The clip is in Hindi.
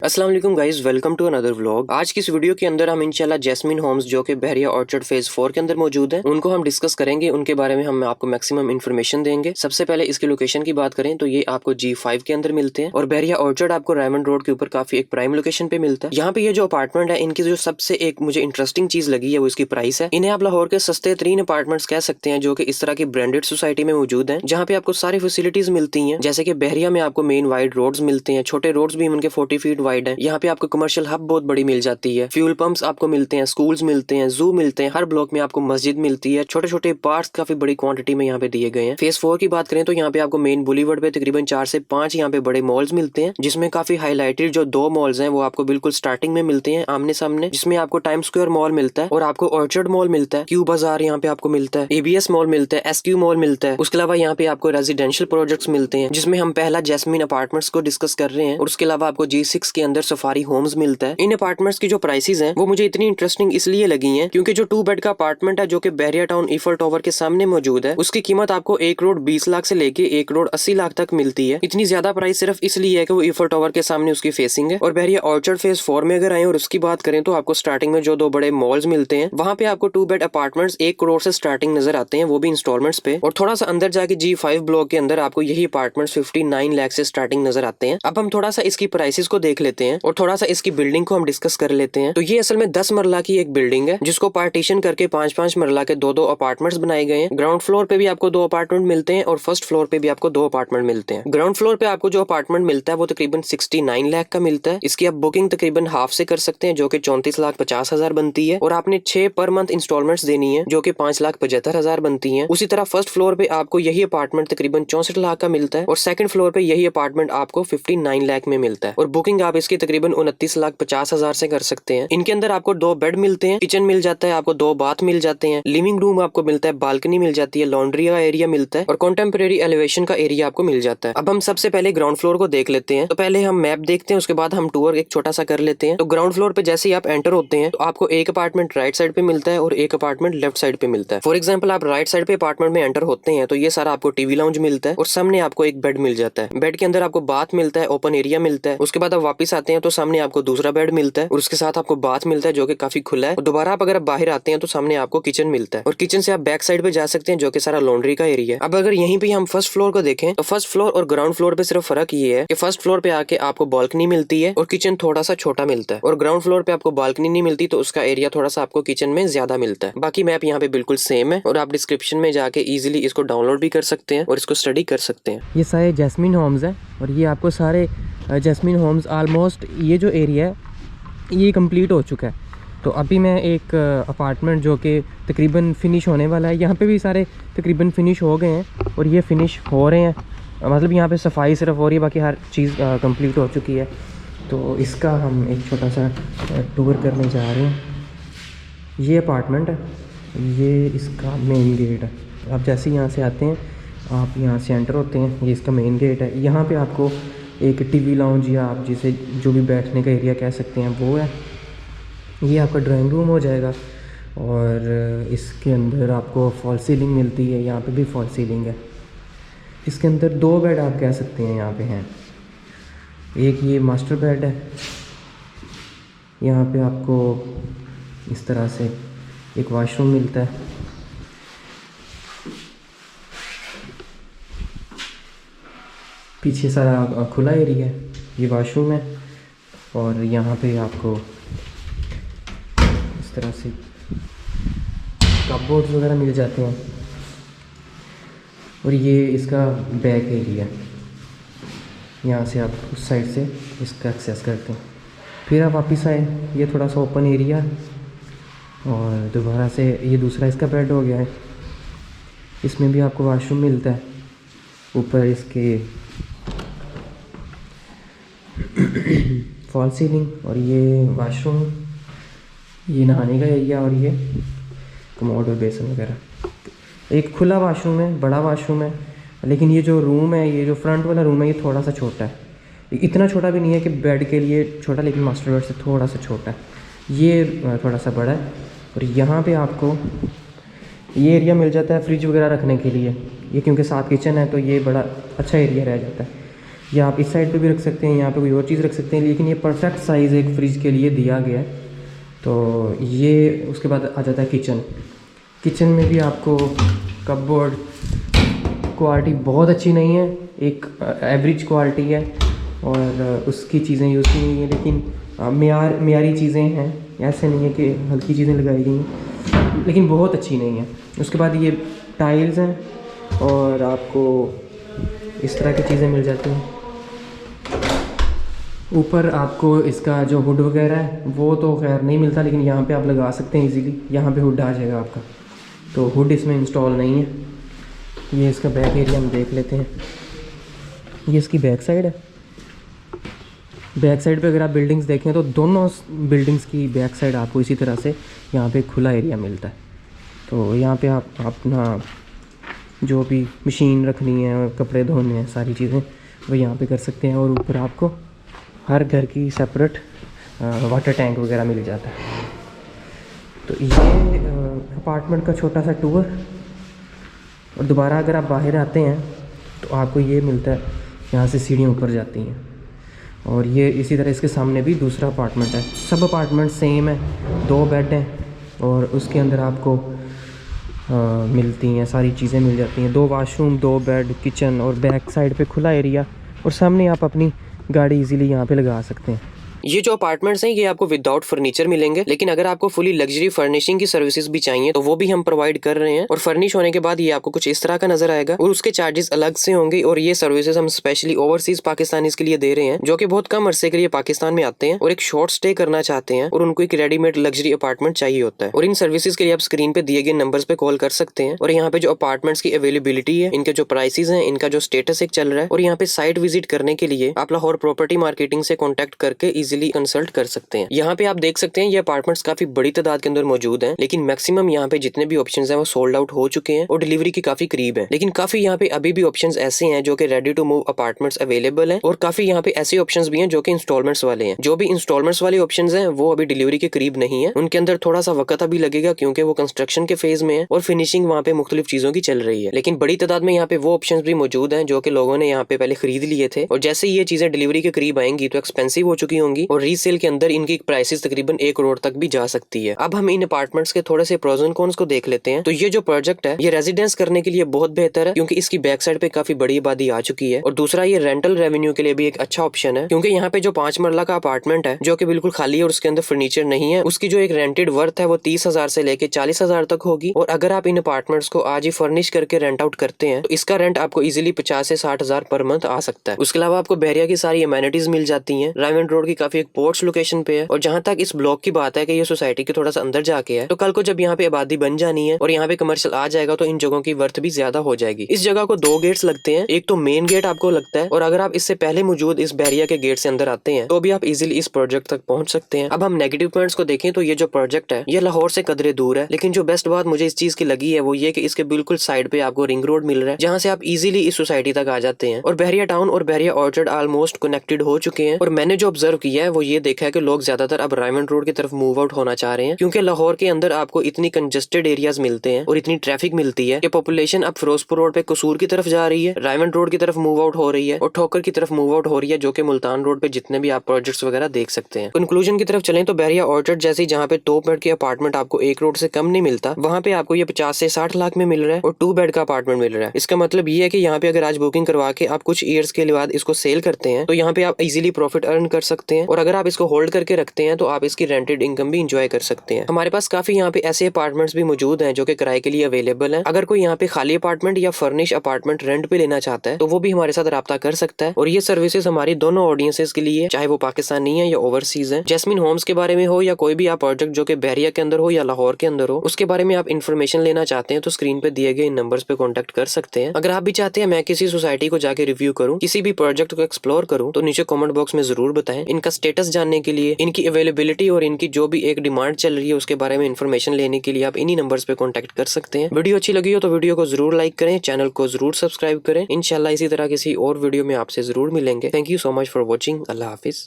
अस्सलाम वालेकुम guys, welcome to another vlog. आज की इस वीडियो के अंदर हम इंशाल्लाह जैस्मीन होम्स जो कि बहरिया ऑर्चर्ड फेज 4 के अंदर मौजूद है उनको हम डिस्कस करेंगे। उनके बारे में हम आपको मैक्सिमम इन्फॉर्मेशन देंगे। सबसे पहले इसकी लोकेशन की बात करें तो ये आपको G5 के अंदर मिलते हैं और बहरिया ऑर्चर्ड आपको रायमंड रोड के ऊपर काफी एक प्राइम लोकेशन पे मिलता है। यहाँ पे ये जो अपार्टमेंट है इनकी जो सबसे एक मुझे इंटरेस्टिंग चीज लगी है वो इसकी प्राइस है। इन्हें आप लाहौर के सस्ते तरीन अपार्टमेंट्स कह सकते हैं जो कि इस तरह की ब्रांडेड सोसाइटी में मौजूद है, जहाँ पे आपको सारी फैसिलिटीज मिलती है। जैसे की बहरिया में आपको मेन वाइड रोड्स मिलते हैं, छोटे रोड्स भी उनके 40 फीट वाइड है। यहाँ पे आपको कमर्शियल हब बहुत बड़ी मिल जाती है, फ्यूल पंप्स आपको मिलते हैं, स्कूल्स मिलते हैं, जू मिलते हैं, हर ब्लॉक में आपको मस्जिद मिलती है। छोटे छोटे पार्क्स काफी बड़ी क्वांटिटी में यहाँ पे दिए गए हैं। फेज 4 की बात करें तो यहाँ पे आपको मेन बुलीवर्ड पे तकरीबन 4 से 5 यहाँ पे बड़े मॉल्स मिलते हैं, जिसमें काफी हाईलाइटेड जो 2 मॉल्स हैं वो आपको बिल्कुल स्टार्टिंग में मिलते हैं आमने सामने, जिसमें आपको टाइम स्क्वायर मॉल मिलता है और आपको ऑर्चर्ड मॉल मिलता है, क्यू बाजार यहाँ पे आपको मिलता है, ABS मॉल मिलता है, SQ मॉल मिलता है। उसके अलावा यहाँ पे आपको रेजिडेंशियल प्रोजेक्ट्स मिलते हैं, जिसमें हम पहला जैस्मीन अपार्टमेंट्स को डिस्कस कर रहे हैं। और उसके अलावा आपको G6 के अंदर सफारी होम्स मिलता है। इन अपार्टमेंट्स की जो प्राइसेस हैं वो मुझे इतनी इंटरेस्टिंग इसलिए लगी हैं क्योंकि जो 2 बेड का अपार्टमेंट है जो कि बहरिया टाउन ईफल टावर के सामने मौजूद है, उसकी कीमत आपको 1 करोड़ 20 लाख से लेके 1 करोड़ 80 लाख तक मिलती है। इतनी ज्यादा प्राइस सिर्फ इसलिए है कि वो ईफल टावर के सामने उसकी फेसिंग है। और बहरिया ऑर्चर्ड फेज 4 में अगर आए और उसकी बात करें तो आपको स्टार्टिंग में जो 2 बड़े मॉल्स मिलते हैं वहाँ पे आपको 2 बेड अपार्टमेंट्स 1 करोड़ से स्टार्टिंग नजर आते हैं, वो भी इंस्टॉलमेंट्स पे। और थोड़ा सा अंदर जाके G5 ब्लॉक के अंदर आपको यही अपार्टमेंट्स 59 लाख से स्टार्टिंग नजर आते हैं। अब हम थोड़ा सा इसकी प्राइसेस को देख लेते हैं और थोड़ा सा इसकी बिल्डिंग को हम डिस्कस कर लेते हैं। तो ये असल में 10 मरला की एक बिल्डिंग है जिसको पार्टीशन करके 5-5 मरला के 2-2 अपार्टमेंट्स बनाए गए हैं। ग्राउंड फ्लोर पे भी आपको 2 अपार्टमेंट मिलते हैं और फर्स्ट फ्लोर पे भी आपको 2 अपार्टमेंट मिलते हैं। ग्राउंड फ्लोर पे आपको जो अपार्टमेंट मिलता है वो तकरीबन 69 लाख का मिलता है। इसकी आप बुकिंग तकरीबन हाफ से कर सकते हैं जो कि 34,50,000 बनती है और आपने 6 पर मंथ इंस्टॉलमेंट्स देनी है जो कि 5,75,000 बनती है। उसी तरह फर्स्ट फ्लोर पे आपको यही अपार्टमेंट तकरीबन 64 लाख का मिलता है और सेकंड फ्लोर पे यही अपार्टमेंट आपको 59 लाख में मिलता है और बुकिंग आप इसकी तकरीबन 29,50,000 से कर सकते हैं। इनके अंदर आपको 2 बेड मिलते हैं, किचन मिल जाता है, आपको 2 बाथ मिल जाते हैं, लिविंग रूम आपको मिलता है, बालकनी मिल जाती है, लॉन्ड्री का एरिया मिलता है और कॉन्टेम्परेरी एलिवेशन का एरिया आपको मिल जाता है। अब हम सबसे पहले ग्राउंड फ्लोर को देख लेते हैं। तो पहले हम मैप देखते हैं, उसके बाद हम टूर एक छोटा सा कर लेते हैं। तो ग्राउंड फ्लोर पे जैसे ही आप एंटर होते हैं तो आपको एक अपार्टमेंट राइट साइड पे मिलता है और एक अपार्टमेंट लेफ्ट साइड पे मिलता है। फॉर एग्जाम्पल आप राइट साइड पे अपार्टमेंट में एंटर होते हैं तो ये सारा आपको टीवी लाउंज मिलता है और सामने आपको एक बेड मिल जाता है। बेड के अंदर आपको बाथ मिलता है, ओपन एरिया मिलता है। उसके बाद आप वापस आते हैं तो सामने आपको दूसरा बेड मिलता है और उसके साथ आपको बाथ मिलता है जो कि काफी खुला है। और दोबारा आप अगर बाहर आते हैं तो सामने आपको किचन मिलता है और किचन से आप बैक साइड पे जा सकते हैं जो कि सारा लॉन्ड्री का एरिया है। अब अगर यहीं पे हम फर्स्ट फ्लोर को देखें तो फर्स्ट फ्लोर और ग्राउंड फ्लोर पे सिर्फ फर्क ये है कि फर्स्ट फ्लोर पे आके आपको बालकनी मिलती है और किचन थोड़ा सा छोटा मिलता है और ग्राउंड फ्लोर पे आपको बालकनी नहीं मिलती तो उसका एरिया थोड़ा सा आपको किचन में ज्यादा मिलता है। बाकी मैप यहाँ पे बिल्कुल सेम है और आप डिस्क्रिप्शन में जाके इजिली इसको डाउनलोड भी कर सकते हैं और इसको स्टडी कर सकते हैं। ये सारे जैस्मीन होम्स है और ये आपको सारे जैस्मीन होम्स ऑलमोस्ट ये जो एरिया है ये कंप्लीट हो चुका है। तो अभी मैं एक अपार्टमेंट जो कि तकरीबन फ़िनिश होने वाला है, यहाँ पे भी सारे तकरीबन फ़िनिश हो गए हैं और ये फ़िनिश हो रहे हैं, मतलब यहाँ पे सफाई सिर्फ हो रही है, बाकी हर चीज़ कंप्लीट हो चुकी है। तो इसका हम एक छोटा सा टूर करने जा रहे हैं। ये अपार्टमेंट है, ये इसका मेन गेट है। आप जैसे यहाँ से आते हैं आप यहाँ से एंटर होते हैं, ये इसका मेन गेट है। यहाँ पे आपको एक टीवी लाउंज या आप जिसे जो भी बैठने का एरिया कह सकते हैं वो है। ये आपका ड्राइंग रूम हो जाएगा और इसके अंदर आपको फॉल सीलिंग मिलती है, यहाँ पे भी फॉल सीलिंग है। इसके अंदर 2 बेड आप कह सकते हैं यहाँ पे हैं। एक ये मास्टर बेड है, यहाँ पे आपको इस तरह से एक वॉशरूम मिलता है। पीछे सारा खुला एरिया है, ये वॉशरूम है और यहाँ पे आपको इस तरह से कपबोर्ड्स वगैरह मिल जाते हैं और ये इसका बैक एरिया, यहाँ से आप उस साइड से इसका एक्सेस करते हैं। फिर आप वापस आए, ये थोड़ा सा ओपन एरिया और दोबारा से ये दूसरा इसका बेड हो गया है। इसमें भी आपको वॉशरूम मिलता है, ऊपर इसके फॉल सीलिंग और ये वॉशरूम, ये नहाने का एरिया और ये कमोड और बेसन वगैरह। एक खुला वॉशरूम है, बड़ा वॉशरूम है, लेकिन ये जो रूम है, ये जो फ्रंट वाला रूम है ये थोड़ा सा छोटा है। इतना छोटा भी नहीं है कि बेड के लिए छोटा, लेकिन मास्टर बेड से थोड़ा सा छोटा है। ये थोड़ा सा बड़ा है और यहाँ पे आपको ये एरिया मिल जाता है फ्रिज वगैरह रखने के लिए। ये क्योंकि साथ किचन है तो ये बड़ा अच्छा एरिया रह जाता है। या आप इस साइड पे भी रख सकते हैं, यहाँ पे कोई और चीज़ रख सकते हैं, लेकिन ये परफेक्ट साइज़ एक फ्रिज के लिए दिया गया है। तो ये उसके बाद आ जाता है किचन। किचन में भी आपको कपबोर्ड क्वालिटी बहुत अच्छी नहीं है, एक एवरेज क्वालिटी है और उसकी चीज़ें यूज़ की गई हैं, लेकिन मेयारी चीज़ें हैं, ऐसे नहीं है कि हल्की चीज़ें लगाई गई हैं, लेकिन बहुत अच्छी नहीं है। उसके बाद ये टाइल्स हैं और आपको इस तरह की चीज़ें मिल जाती हैं। ऊपर आपको इसका जो हुड वगैरह है वो तो खैर नहीं मिलता, लेकिन यहाँ पे आप लगा सकते हैं इजीली, यहाँ पे हुड आ जाएगा आपका। तो हुड इसमें इंस्टॉल नहीं है। ये इसका बैक एरिया हम देख लेते हैं। ये इसकी बैक साइड है। बैक साइड पे अगर आप बिल्डिंग्स देखें तो दोनों बिल्डिंग्स की बैक साइड आपको इसी तरह से यहाँ पे खुला एरिया मिलता है। तो यहाँ पे आप अपना जो भी मशीन रखनी है और कपड़े धोने हैं, सारी चीज़ें वो यहाँ पे कर सकते हैं। और ऊपर आपको हर घर की सेपरेट वाटर टैंक वगैरह मिल जाता है। तो ये अपार्टमेंट का छोटा सा टूर। और दोबारा अगर आप बाहर आते हैं तो आपको ये मिलता है, यहाँ से सीढ़ियाँ ऊपर जाती हैं। और ये इसी तरह इसके सामने भी दूसरा अपार्टमेंट है। सब अपार्टमेंट सेम है, 2 बेड हैं और उसके अंदर आपको मिलती हैं सारी चीज़ें मिल जाती हैं। 2 वाशरूम, 2 बेड, किचन और बैक साइड पे खुला एरिया, और सामने आप अपनी गाड़ी इजीली यहाँ पे लगा सकते हैं। ये जो अपार्टमेंट्स हैं ये आपको विदाउट फर्नीचर मिलेंगे, लेकिन अगर आपको फुली लग्जरी फर्निशिंग की सर्विसेज भी चाहिए तो वो भी हम प्रोवाइड कर रहे हैं। और फर्निश होने के बाद ये आपको कुछ इस तरह का नजर आएगा और उसके चार्जेस अलग से होंगे। और ये सर्विसेज हम स्पेशली ओवरसीज पाकिस्तानीज के लिए दे रहे हैं जो कि बहुत कम अरसे के लिए पाकिस्तान में आते हैं और एक शॉर्ट स्टे करना चाहते हैं और उनको एक रेडीमेड लग्जरी अपार्टमेंट चाहिए होता है। और इन सर्विसेज के लिए आप स्क्रीन पे दिए गए नंबर्स पे कॉल कर सकते हैं। और यहाँ पे जो अपार्टमेंट्स की अवेलेबिलिटी है, इनके जो प्राइसेस हैं, इनका जो स्टेटस एक चल रहा है, और यहाँ पे साइट विजिट करने के लिए आप लाहौर प्रॉपर्टी मार्केटिंग से कॉन्टेक्ट करके इजिली कंसल्ट कर सकते हैं। यहाँ पे आप देख सकते हैं ये अपार्टमेंट्स काफी बड़ी तादाद के अंदर मौजूद हैं, लेकिन मैक्सिमम यहाँ पे जितने भी ऑप्शंस हैं वो सोल्ड आउट हो चुके हैं और डिलीवरी के काफी करीब हैं। लेकिन काफी यहाँ पे अभी भी ऑप्शंस ऐसे हैं जो कि ready to move apartments available हैं, और काफी यहाँ पे ऐसे ऑप्शंस भी हैं जो कि इंस्टॉलमेंट्स वाले हैं। जो भी इंस्टॉलमेंट्स वाले ऑप्शंस हैं वो अभी डिलीवरी के करीब नहीं है, उनके अंदर थोड़ा सा वक्त अभी लगेगा क्योंकि वो कंस्ट्रक्शन के फेज में है और फिनिशिंग वहाँ पे मुख्तलिफ चीजों की चल रही है। लेकिन बड़ी तादाद में यहाँ पे वो ऑप्शंस भी मौजूद हैं जो कि लोगों ने यहाँ पे पहले खरीद लिए थे, और जैसे ये चीजें डिलीवरी के करीब आएंगी तो एक्सपेंसिव हो चुकी होंगी और रीसेल के अंदर इनकी प्राइसेस तकरीबन 1 करोड़ तक भी जा सकती है। अब हम इन अपार्टमेंट्स के थोड़े से प्रोज एंड कॉन्स को देख लेते हैं। तो ये जो प्रोजेक्ट है ये रेजिडेंस करने के लिए बहुत बेहतर है क्योंकि इसकी बैक साइड पे काफी बड़ी आबादी आ चुकी है, और दूसरा ये रेंटल रेवेन्यू के लिए भी एक अच्छा ऑप्शन है क्योंकि यहाँ पे जो 5 मरला का अपार्टमेंट है जो कि बिल्कुल खाली है और उसके अंदर फर्नीचर नहीं है, उसकी जो एक रेंटेड वर्थ है वो 30,000 से लेके 40,000 तक होगी। और अगर आप इन अपार्टमेंट्स को आज ही फर्निश करके रेंट आउट करते हैं तो इसका रेंट आपको इजिली 50 से 60,000 पर मंथ आ सकता है। उसके अलावा आपको बहरिया की सारी एमेनिटीज मिल जाती है। रायमंड रोड की काफी एक पोर्ट्स लोकेशन पे है, और जहाँ तक इस ब्लॉक की बात है कि ये सोसाइटी के थोड़ा सा अंदर जाके है, तो कल को जब यहाँ पे आबादी बन जानी है और यहाँ पे कमर्शियल आ जाएगा तो इन जगहों की वर्थ भी ज्यादा हो जाएगी। इस जगह को 2 गेट्स लगते हैं, एक तो मेन गेट आपको लगता है, और अगर आप इससे पहले मौजूद इस बहरिया के गेट से अंदर आते हैं तो भी आप इजीली इस प्रोजेक्ट तक पहुंच सकते हैं। अब हम नेगेटिव पॉइंट्स को देखें तो ये जो प्रोजेक्ट है ये लाहौर से कदरे दूर है, लेकिन जो बेस्ट बात मुझे इस चीज की लगी है वो ये कि इसके बिल्कुल साइड पे आपको रिंग रोड मिल रहा है जहाँ से आप इजीली इस सोसाइटी तक आ जाते हैं। और बहरिया टाउन और बहरिया ऑर्चर्ड ऑलमोस्ट कनेक्टेड हो चुके हैं, और मैंने जो ऑब्जर्व किया है वो ये देखा है कि लोग ज्यादातर अब रायमंड रोड की तरफ मूव आउट होना चाह रहे हैं क्योंकि लाहौर के अंदर आपको इतनी कंजेस्टेड एरियाज मिलते हैं और इतनी ट्रैफिक मिलती है कि पॉपुलेशन अब फिरोजपुर रोड पे कसूर की तरफ जा रही है, रायमंड रोड की तरफ मूव आउट हो रही है और ठोकर की तरफ मूव आउट हो रही है, जो कि मुल्तान रोड पे जितने भी आप प्रोजेक्ट्स वगैरह देख सकते हैं। कंक्लूजन की तरफ चलें तो बहरिया ऑर्चर्ड जैसी जहाँ पे 2 बेड के अपार्टमेंट आपको 1 करोड़ से कम नहीं मिलता, वहाँ पे आपको ये 50 से 60 लाख में मिल रहा है और 2 बेड का अपार्टमेंट मिल रहा है। इसका मतलब ये है कि यहाँ पे अगर आज बुकिंग करवा के आप कुछ ईयर्स के बाद इसको सेल करते हैं तो यहाँ पे आप इजीली प्रॉफिट अर्न कर सकते हैं, और अगर आप इसको होल्ड करके रखते हैं तो आप इसकी रेंटेड इनकम भी इंजॉय कर सकते हैं। हमारे पास काफी यहाँ पे ऐसे अपार्टमेंट्स भी मौजूद हैं जो कि किराए के लिए अवेलेबल हैं। अगर कोई यहाँ पे खाली अपार्टमेंट या फर्निश अपार्टमेंट रेंट पे लेना चाहता है तो वो भी हमारे साथ राब्ता कर सकता है, और ये सर्विसेज हमारी दोनों ऑडियंसेस के लिए, चाहे वो पाकिस्तानी है या ओवरसीज है। जैस्मिन होम्स के बारे में हो या कोई भी आप प्रोजेक्ट जो कि बहरिया के अंदर हो या लाहौर के अंदर हो, उसके बारे में आप इन्फॉर्मेशन लेना चाहते हैं तो स्क्रीन पे दिए गए इन नंबर्स पे कॉन्टेक्ट कर सकते हैं। अगर आप भी चाहते हैं मैं किसी सोसाइटी को जाके रिव्यू करूँ, किसी भी प्रोजेक्ट को एक्सप्लोर करूँ, तो नीचे कॉमेंट बॉक्स में जरूर बताएं। इनका स्टेटस जानने के लिए, इनकी अवेलेबिलिटी और इनकी जो भी एक डिमांड चल रही है उसके बारे में इन्फॉर्मेशन लेने के लिए आप इन्हीं नंबर्स पे कांटेक्ट कर सकते हैं। वीडियो अच्छी लगी हो तो वीडियो को जरूर लाइक करें, चैनल को जरूर सब्सक्राइब करें। इंशाल्लाह इसी तरह किसी और वीडियो में आपसे जरूर मिलेंगे। Thank you so much for watching. Allah Hafiz.